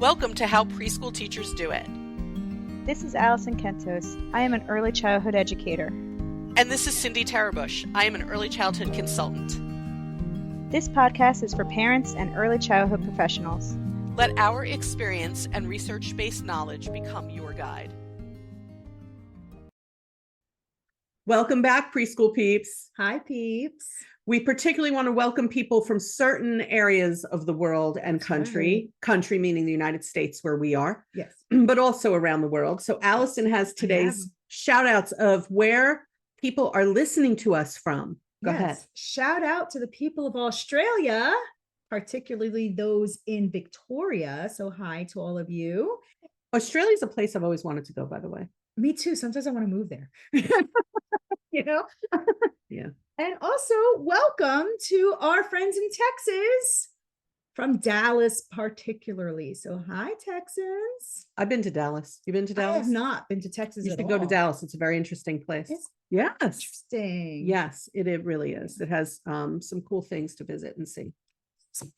Welcome to How Preschool Teachers Do It. This is Alison Kentos. I am an early childhood educator. And this is Cindy Tarabush. I am an early childhood consultant. This podcast is for parents and early childhood professionals. Let our experience and research-based knowledge become your guide. Welcome back, preschool peeps. Hi, peeps. We particularly want to welcome people from certain areas of the world and country, country meaning the United States where we are, yes, but also around the world. So Alison has today's shout outs of where people are listening to us from. Go ahead. Shout out to the people of Australia, particularly those in Victoria. So hi to all of you. Australia is a place I've always wanted to go, by the way. Me too. Sometimes I want to move there. You know? Yeah. And also welcome to our friends in Texas, from Dallas particularly. So hi, Texans. I've been to Dallas. You've been to Dallas? I have not been to Texas You at should all. go to Dallas. It's a very interesting place. Yes. Interesting. Yes, it really is. It has some cool things to visit and see.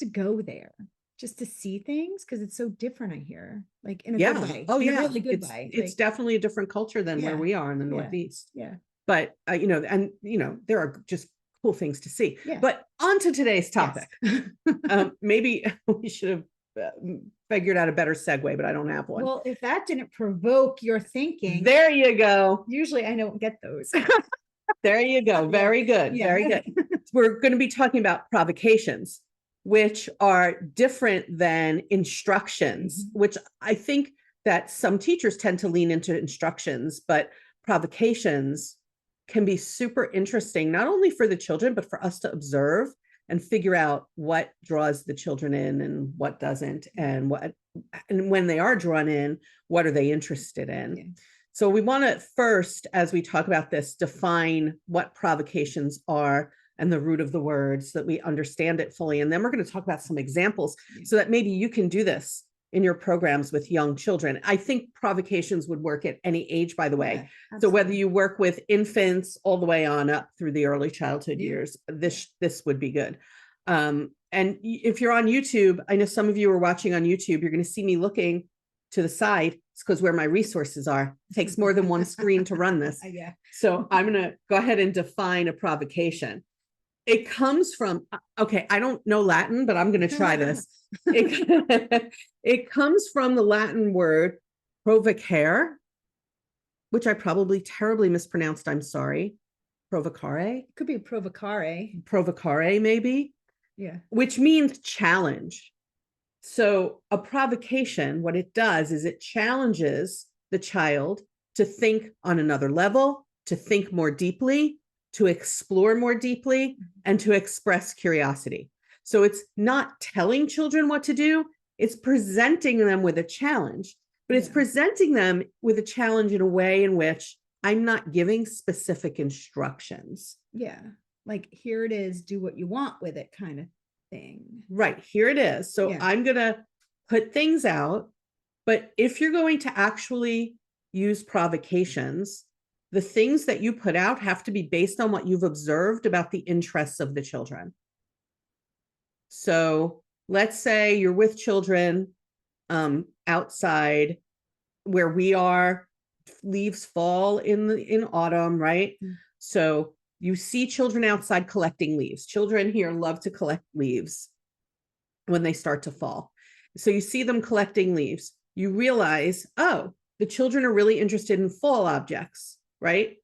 To go there just to see things, because it's so different, I hear, like in a good way. Oh, in yeah. a really good way. It's Like, definitely a different culture than where Yeah. we are in the Yeah. Northeast. yeah. But, there are just cool things to see. Yeah. But on to today's topic. Maybe we should have figured out a better segue, but I don't have one. Well, if that didn't provoke your thinking, There you go. usually I don't get those. There you go. Very good. Yeah. Very good. We're going to be talking about provocations, which are different than instructions, which I think that some teachers tend to lean into instructions, but provocations can be super interesting, not only for the children, but for us to observe and figure out what draws the children in and what doesn't, and when they are drawn in, what are they interested in? Yeah. So we want to first, as we talk about this, define what provocations are and the root of the word so that we understand it fully. And then we're going to talk about some examples so that maybe you can do this in your programs with young children. I think provocations would work at any age, by the way. Yeah, so whether you work with infants all the way on up through the early childhood years, this would be good. And if you're on YouTube, I know some of you are watching on YouTube, you're going to see me looking to the side. It's because where my resources are. It takes more than one screen to run this. Yeah. So I'm going to go ahead and define a provocation. It comes from, I don't know Latin, but I'm going to try this. It comes from the Latin word provocare, which I probably terribly mispronounced. I'm sorry. Provocare? It could be provocare. Provocare, maybe. Yeah. Which means challenge. So a provocation, what it does is it challenges the child to think on another level, to think more deeply, to explore more deeply, and to express curiosity. So it's not telling children what to do, it's presenting them with a challenge, but it's presenting them with a challenge in a way in which I'm not giving specific instructions. Yeah. Like, here it is, do what you want with it kind of thing. Right, here it is. So I'm going to put things out, but if you're going to actually use provocations, the things that you put out have to be based on what you've observed about the interests of the children. So let's say you're with children outside where we are, leaves fall in autumn, right? So you see children outside collecting leaves. Children here love to collect leaves when they start to fall. So you see them collecting leaves. You realize, oh, the children are really interested in fall objects, right?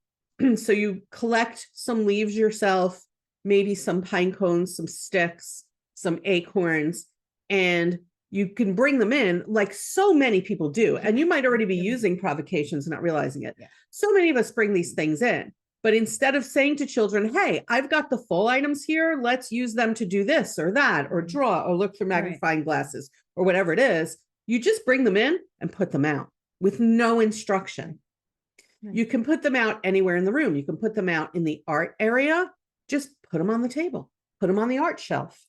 So you collect some leaves yourself, maybe some pine cones, some sticks, some acorns, and you can bring them in like so many people do. And you might already be using provocations and not realizing it. Yeah. So many of us bring these things in. But instead of saying to children, hey, I've got the full items here, let's use them to do this or that, or draw, or look through magnifying glasses, or whatever it is, you just bring them in and put them out with no instruction. You can put them out anywhere in the room. You can put them out in the art area. Just put them on the table, put them on the art shelf.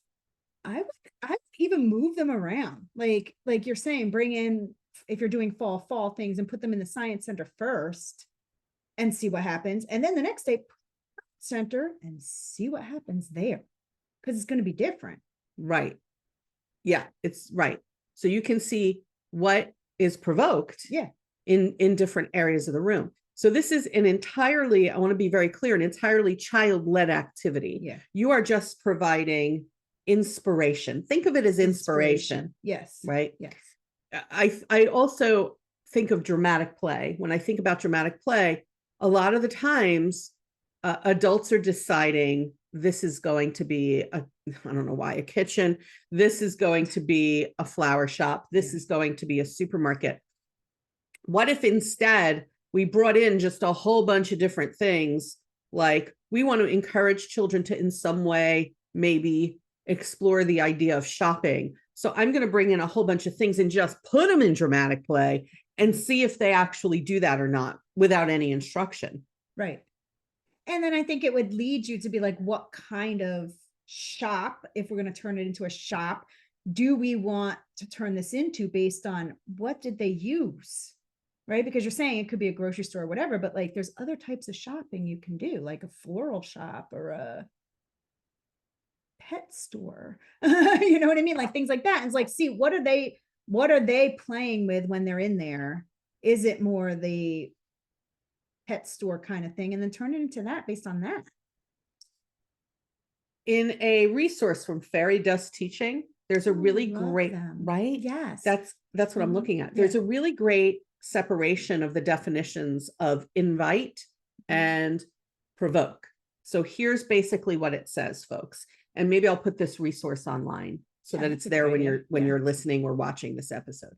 I would even move them around. Like you're saying, bring in, if you're doing fall things, and put them in the science center first and see what happens. And then the next day, center and see what happens there, because it's going to be different. Right. Yeah, it's right. So you can see what is provoked Yeah. in different areas of the room. So this is an entirely, I want to be very clear, an entirely child-led activity. Yeah. You are just providing inspiration. Think of it as inspiration. Yes. Right? Yes. I also think of dramatic play. When I think about dramatic play, a lot of the times adults are deciding this is going to be I don't know why, a kitchen. This is going to be a flower shop. This is going to be a supermarket. What if instead we brought in just a whole bunch of different things? Like, we want to encourage children to in some way maybe explore the idea of shopping. So I'm going to bring in a whole bunch of things and just put them in dramatic play and see if they actually do that or not without any instruction. Right. And then I think it would lead you to be like, what kind of shop, if we're going to turn it into a shop, do we want to turn this into based on what did they use? Right? Because you're saying it could be a grocery store or whatever, but like there's other types of shopping you can do, like a floral shop or a pet store. You know what I mean? Like things like that. And it's like, see, what are they playing with when they're in there? Is it more the pet store kind of thing? And then turn it into that based on that. In a resource from Fairy Dust Teaching, there's a really great, them. right? Yes. That's what I'm looking at. There's a really great separation of the definitions of invite and provoke. So here's basically what it says, folks. And maybe I'll put this resource online so that it's there when you're listening or watching this episode.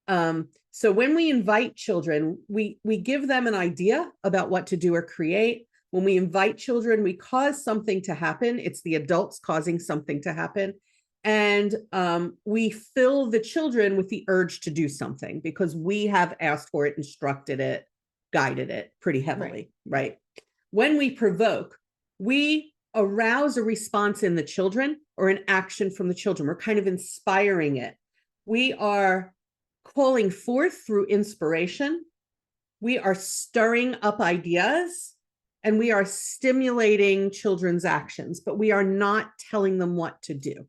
So when we invite children, we give them an idea about what to do or create. When we invite children, we cause something to happen. It's the adults causing something to happen. And we fill the children with the urge to do something because we have asked for it, instructed it, guided it pretty heavily, right? When we provoke, we arouse a response in the children or an action from the children. We're kind of inspiring it. We are calling forth through inspiration. We are stirring up ideas and we are stimulating children's actions, but we are not telling them what to do.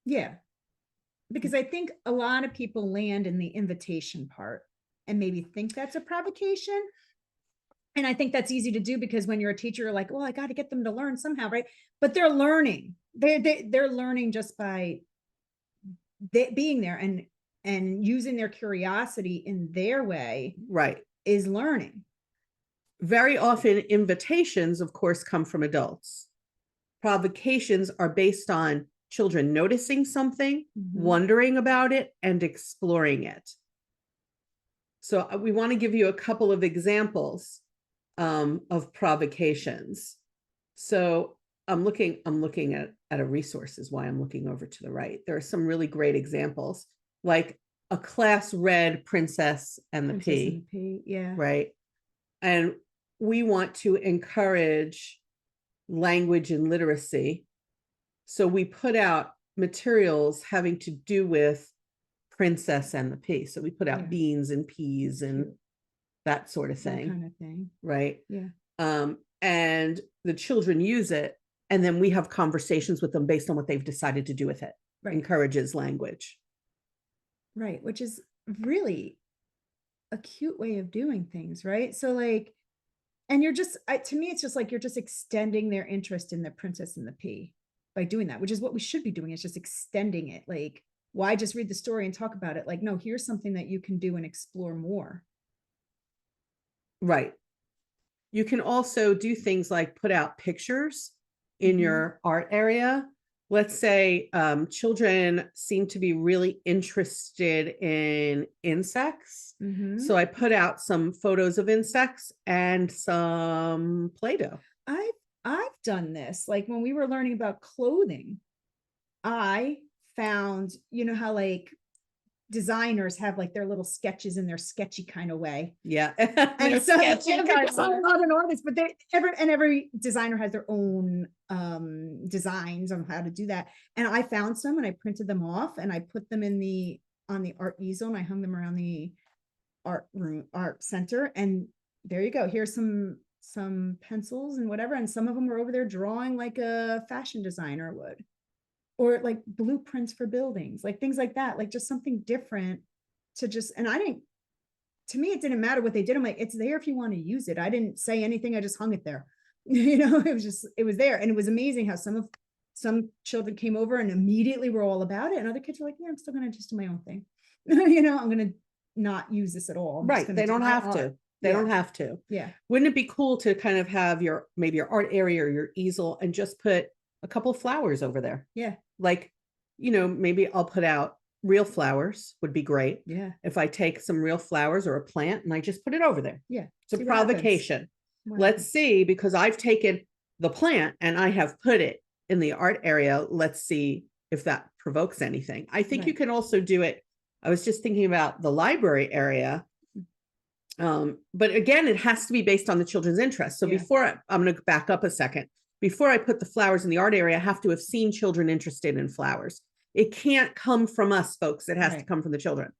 Yeah. Because I think a lot of people land in the invitation part and maybe think that's a provocation. And I think that's easy to do because when you're a teacher, you're like, well, I got to get them to learn somehow, right? But they're learning. They're learning just by being there and using their curiosity in their way. Right. Is learning. Very often invitations, of course, come from adults. Provocations are based on children noticing something, wondering about it, and exploring it. So we want to give you a couple of examples of provocations. So I'm looking at a resource is why I'm looking over to the right. There are some really great examples, like a class read Princess and the Pea. Yeah. Right. And we want to encourage language and literacy. So we put out materials having to do with Princess and the Pea. So we put out beans and peas and that sort of thing. That kind of thing. Right. Yeah. And the children use it. And then we have conversations with them based on what they've decided to do with it. Right. Encourages language. Right. Which is really a cute way of doing things. Right. So like, and you're just, to me, it's just like, you're just extending their interest in the Princess and the Pea by doing that, which is what we should be doing. It's just extending it. Like, why just read the story and talk about it? Like, no, here's something that you can do and explore more. Right. You can also do things like put out pictures in your art area. Let's say children seem to be really interested in insects. So I put out some photos of insects and some Play-Doh. I've done this. Like when we were learning about clothing, I found, you know how like designers have like their little sketches in their sketchy kind of way. Yeah. And so I'm not an artist, but every designer has their own designs on how to do that. And I found some and I printed them off and I put them on the art easel and I hung them around the art center. And there you go. Here's some pencils and whatever. And some of them were over there drawing like a fashion designer would. or like blueprints for buildings, like things like that, like just something different to just, and to me, it didn't matter what they did. I'm like, it's there if you want to use it. I didn't say anything. I just hung it there. It was there. And it was amazing how some children came over and immediately were all about it. And other kids were like, yeah, I'm still going to just do my own thing. I'm going to not use this at all. Right. They don't have to. They don't have to. Yeah. Wouldn't it be cool to kind of have maybe your art area or your easel and just put a couple of flowers over there? Yeah. Like, maybe I'll put out real flowers would be great. Yeah. If I take some real flowers or a plant and I just put it over there. Yeah. It's a provocation. Let's see, because I've taken the plant and I have put it in the art area. Let's see if that provokes anything. I think you can also do it. I was just thinking about the library area. But again, it has to be based on the children's interest. So before I'm going to back up a second, before I put the flowers in the art area, I have to have seen children interested in flowers. It can't come from us, folks. It has to come from the children.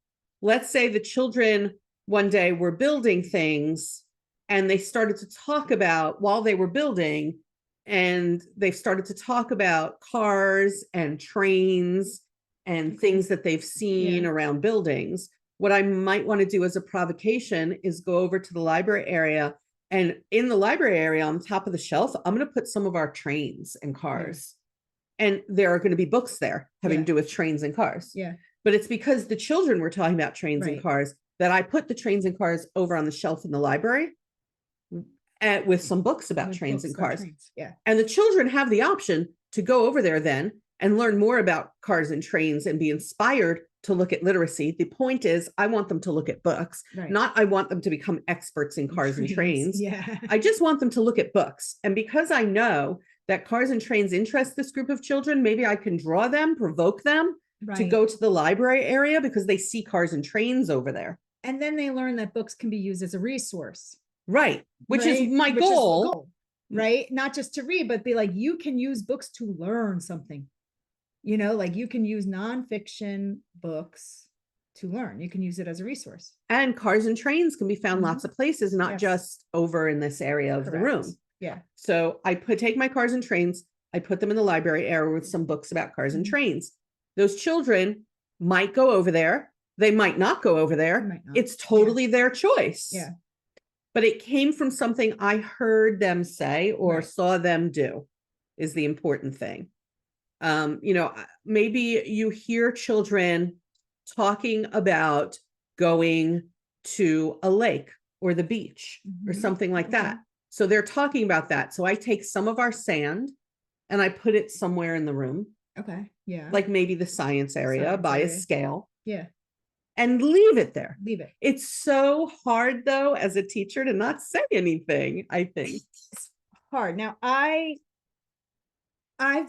Let's say the children one day were building things and they started to talk about while they were building, and they started to talk about cars and trains and things that they've seen around buildings. What I might want to do as a provocation is go over to the library area, and in the library area on top of the shelf, I'm going to put some of our trains and cars. And there are going to be books there having to do with trains and cars. Yeah. But it's because the children were talking about trains and cars that I put the trains and cars over on the shelf in the library with some books about trains and cars. Yeah. And the children have the option to go over there then and learn more about cars and trains and be inspired to look at literacy. The point is, I want them to look at books, not I want them to become experts in cars and trains. Yeah. I just want them to look at books. And because I know that cars and trains interest this group of children, maybe I can draw them, provoke them to go to the library area because they see cars and trains over there. And then they learn that books can be used as a resource. Right. Which is my goal. Right. Not just to read, but be like, you can use books to learn something. Like you can use nonfiction books to learn. You can use it as a resource. And cars and trains can be found lots of places, not just over in this area of the room. Yeah. So I take my cars and trains, I put them in the library area with some books about cars and trains. Those children might go over there. They might not go over there. It's totally their choice. Yeah. But it came from something I heard them say or saw them do is the important thing. Maybe you hear children talking about going to a lake or the beach or something like that. So they're talking about that. So I take some of our sand and I put it somewhere in the room. Okay. Yeah. Like maybe the science area by a scale. Yeah. And leave it there. Leave it. It's so hard though, as a teacher, to not say anything, I think. It's hard. Now I've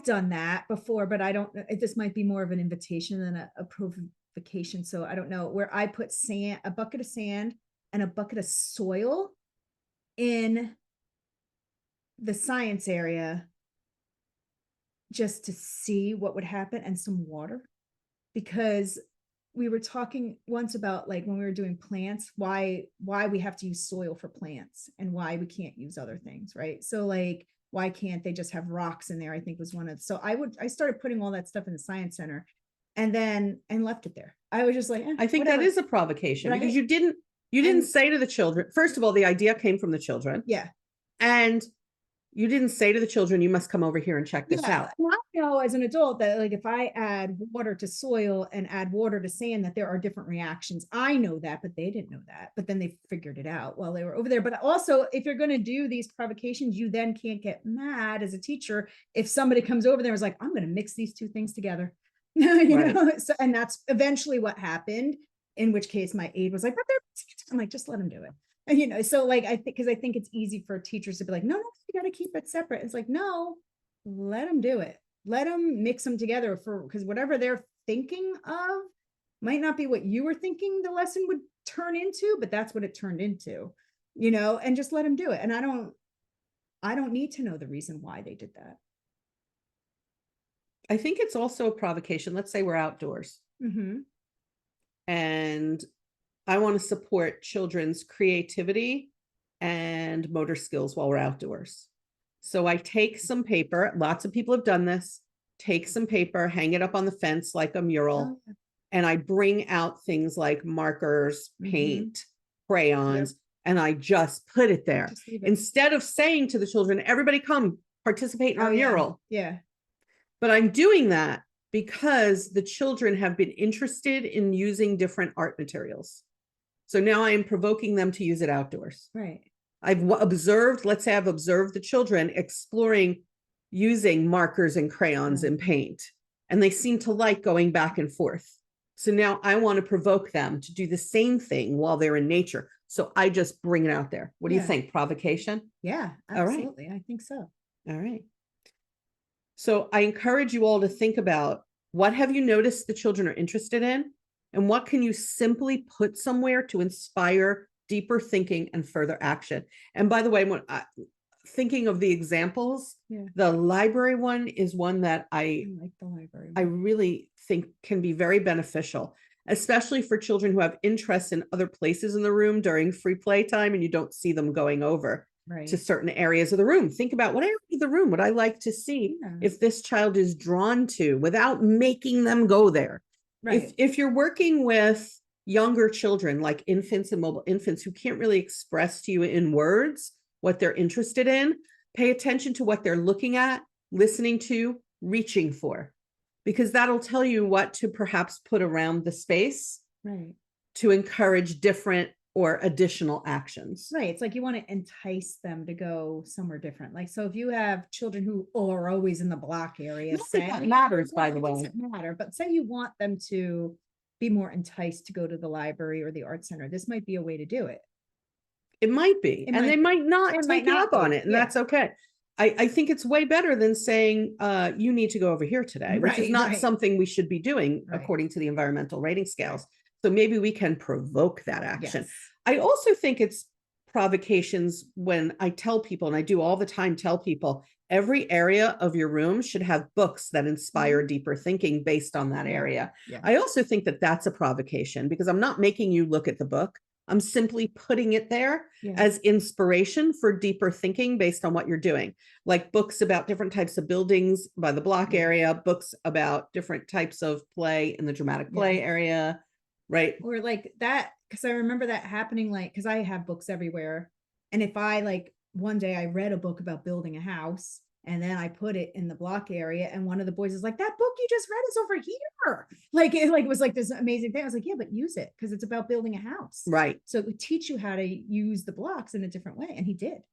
done that before, but I don't, this might be more of an invitation than a provocation. So I don't know, where I put a bucket of sand and a bucket of soil in the science area just to see what would happen, and some water, because we were talking once about, like, when we were doing plants, why we have to use soil for plants and why we can't use other things. Right. So like, why can't they just have rocks in there? I think was so I started putting all that stuff in the science center and left it there. I was just like, I think that is a provocation because you didn't say to the children, first of all, the idea came from the children. Yeah. And you didn't say to the children, you must come over here and check this out. I know as an adult that, like, if I add water to soil and add water to sand, that there are different reactions. I know that, but they didn't know that. But then they figured it out while they were over there. But also, if you're going to do these provocations, you then can't get mad as a teacher if somebody comes over there and is like, I'm going to mix these two things together. Know? So, and that's eventually what happened, in which case my aide was like, I'm like, just let him do it. So like, I think it's easy for teachers to be like, no, you got to keep it separate. It's like, no, let them do it. Let them mix them together because whatever they're thinking of might not be what you were thinking the lesson would turn into, but that's what it turned into, and just let them do it. And I don't need to know the reason why they did that. I think it's also a provocation. Let's say we're outdoors. And I want to support children's creativity and motor skills while we're outdoors. So I take some paper, lots of people have done this, take some paper, hang it up on the fence like a mural, Oh, yeah. and I bring out things like markers, paint, crayons, and I just put it there. Just leave it. Instead of saying to the children, everybody come participate in our Oh, yeah. mural. Yeah. But I'm doing that because the children have been interested in using different art materials. So now I am provoking them to use it outdoors. Right. Let's say I've observed the children exploring using markers and crayons and paint, and they seem to like going back and forth. So now I want to provoke them to do the same thing while they're in nature. So I just bring it out there. What do you think? Provocation? Yeah, All right. absolutely. I think so. All right. So I encourage you all to think about, what have you noticed the children are interested in? And what can you simply put somewhere to inspire deeper thinking and further action? And by the way, when thinking of the examples, the library one is one that I like the library. I really think can be very beneficial, especially for children who have interest in other places in the room during free play time and you don't see them going over to certain areas of the room. Think about, what area of the room would I like to see if this child is drawn to, without making them go there. Right. If you're working with younger children, like infants and mobile infants who can't really express to you in words what they're interested in, pay attention to what they're looking at, listening to, reaching for, because that'll tell you what to perhaps put around the space to encourage different or additional actions. Right. It's like you want to entice them to go somewhere different. Like, so if you have children who are always in the block area, That matters, by the way. It doesn't matter, but say you want them to be more enticed to go to the library or the art center, this might be a way to do it. It might be, and they might not take up on it, and that's okay. I think it's way better than saying, you need to go over here today, which is not something we should be doing according to the environmental rating scales. So maybe we can provoke that action. I also think it's provocations when I tell people, and I do all the time, tell people, every area of your room should have books that inspire deeper thinking based on that area. I also think that that's a provocation, because I'm not making you look at the book. I'm simply putting it there as inspiration for deeper thinking based on what you're doing. Like books about different types of buildings by the block area, books about different types of play in the dramatic play area, right? Or like that, because I remember that happening, like, because I have books everywhere. And if I, like, one day I read a book about building a house, and then I put it in the block area, and one of the boys is like, that book you just read is over here. Like, it was like this amazing thing. I was like, yeah, but use it, because it's about building a house. Right. So it would teach you how to use the blocks in a different way. And he did,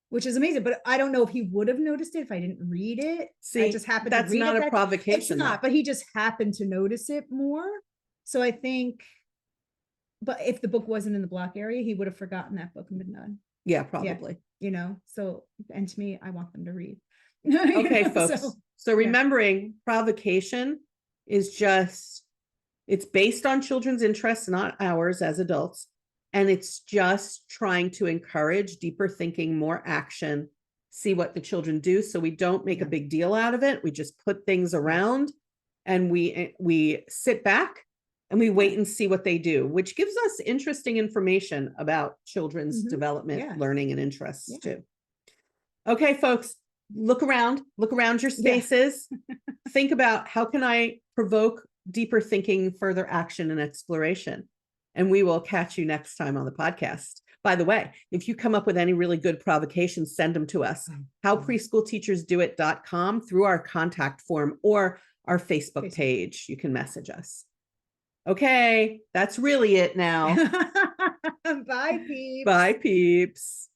which is amazing. But I don't know if he would have noticed it if I didn't read it. See, I just happened that's to read not it. a provocation. It's not, but he just happened to notice it more. So I think, but if the book wasn't in the block area, he would have forgotten that book and been done. Yeah, probably. You know, so, and to me, I want them to read. Okay, folks. So remembering provocation is just, it's based on children's interests, not ours as adults. And it's just trying to encourage deeper thinking, more action, see what the children do. So we don't make a big deal out of it. We just put things around and we sit back and we wait and see what they do, which gives us interesting information about children's development, learning, and interests too. Okay, folks, look around your spaces. Think about, how can I provoke deeper thinking, further action, and exploration? And we will catch you next time on the podcast. By the way, if you come up with any really good provocations, send them to us. howpreschoolteachersdoit.com, through our contact form or our Facebook page. You can message us. Okay, that's really it now. Bye, peeps. Bye, peeps.